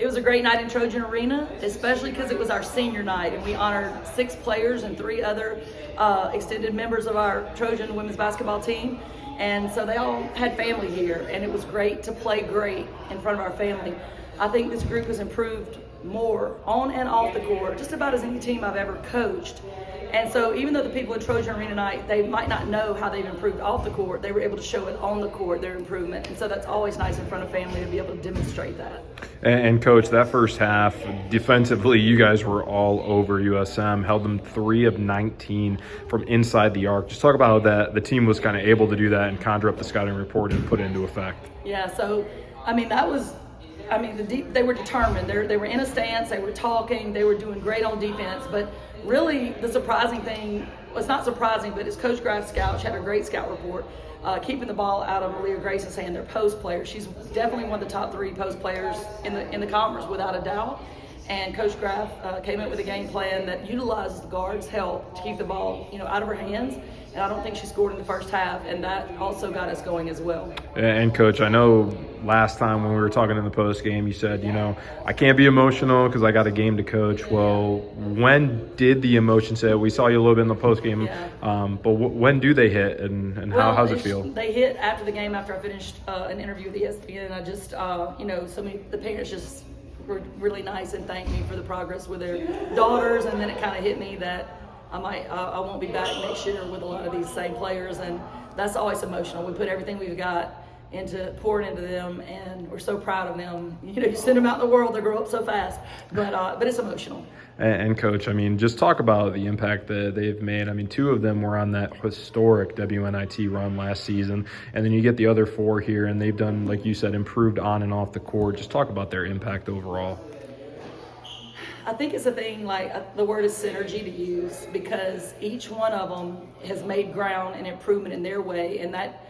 It was a great night in Trojan Arena, especially because it was our senior night, and we honored 6 players and 3 other extended members of our Trojan women's basketball team. And so they all had family here, and it was great to play great in front of our family. I think this group has improved more on and off the court, just about as any team I've ever coached. And so even though the people in Trojan Arena tonight, they might not know how they've improved off the court, they were able to show it on the court, their improvement. And so that's always nice in front of family to be able to demonstrate that. And Coach, that first half, defensively, you guys were all over USM, held them 3 of 19 from inside the arc. Just talk about how the team was kind of able to do that and conjure up the scouting report and put it into effect. Yeah, so, they were determined. They were in a stance, they were talking, they were doing great on defense, but really the surprising thing, well, it's not surprising, but it's Coach Graff's scout. She had a great scout report, keeping the ball out of Malia Grace's hand, their post player. She's definitely one of the top 3 post players in the conference, without a doubt. And Coach Graff came up with a game plan that utilizes the guards' help to keep the ball, out of her hands. And I don't think she scored in the first half, and that also got us going as well. And Coach, I know last time when we were talking in the post game, you said, I can't be emotional because I got a game to coach. Well, when did the emotions hit? We saw you a little bit in the post game, but when do they hit, and how's it feel? They hit after the game, after I finished an interview with ESPN, and I just, the parents just were really nice and thanked me for the progress with their daughters, and then it kind of hit me that I won't be back next year with a lot of these same players, and that's always emotional. We put everything we've got pouring into them, and we're so proud of them. You send them out in the world, they grow up so fast, but it's emotional. And Coach, just talk about the impact that they've made. 2 of them were on that historic WNIT run last season, and then you get the other 4 here, and they've done, like you said, improved on and off the court. Just talk about their impact overall. I think it's a thing, the word is synergy to use, because each one of them has made ground and improvement in their way, and that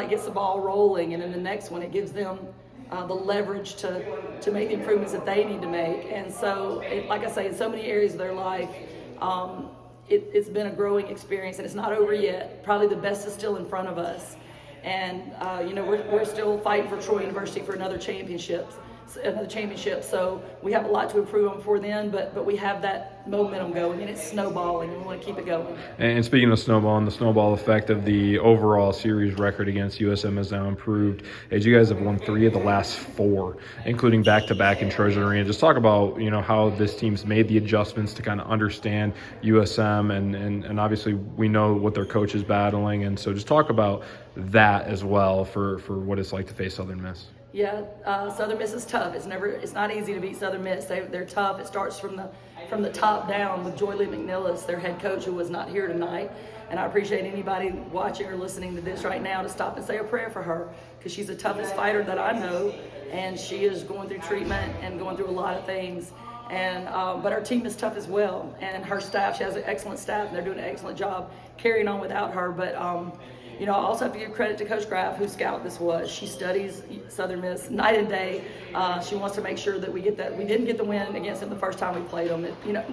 gets the ball rolling, and in the next one it gives them the leverage to make the improvements that they need to make. And so, like I say, in so many areas of their life, it's been a growing experience, and it's not over yet. Probably the best is still in front of us, and we're still fighting for Troy University for another championship. So we have a lot to improve on before then, but we have that momentum going, and it's snowballing, and we want to keep it going. And speaking of snowballing, the snowball effect of the overall series record against USM has now improved, as you guys have won 3 of the last 4, including back-to-back in Trojan Arena. Just talk about how this team's made the adjustments to kind of understand USM, and obviously we know what their coach is battling, and so just talk about that as well for what it's like to face Southern Miss. Yeah, Southern Miss is tough. It's not easy to beat Southern Miss. They're tough. It starts from the top down with Joy Lee McNillis, their head coach, who was not here tonight. And I appreciate anybody watching or listening to this right now to stop and say a prayer for her, because she's the toughest fighter that I know, and she is going through treatment and going through a lot of things. And but our team is tough as well, and her staff, she has an excellent staff, and they're doing an excellent job carrying on without her. But I also have to give credit to Coach Graff, whose scout this was. She studies Southern Miss night and day. She wants to make sure that we get that. We didn't get the win against them the first time we played them.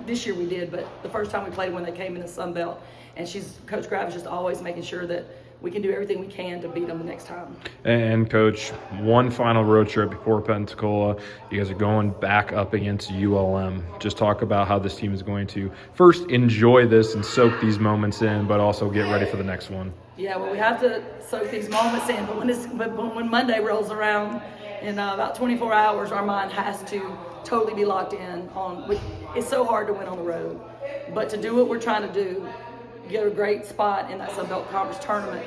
This year we did, but the first time we played when they came in the Sun Belt. And Coach Graff is just always making sure that we can do everything we can to beat them the next time. And Coach, one final road trip before Pensacola. You guys are going back up against ULM. Just talk about how this team is going to first enjoy this and soak these moments in, but also get ready for the next one. Yeah, well, we have to soak these moments in, but when Monday rolls around in about 24 hours, our mind has to totally be locked in on. It's so hard to win on the road, but to do what we're trying to do, get a great spot in that Sun Belt Conference tournament,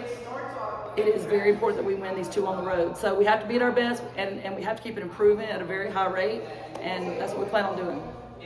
it is very important that we win these 2 on the road. So we have to be at our best, and we have to keep it improving at a very high rate, and that's what we plan on doing.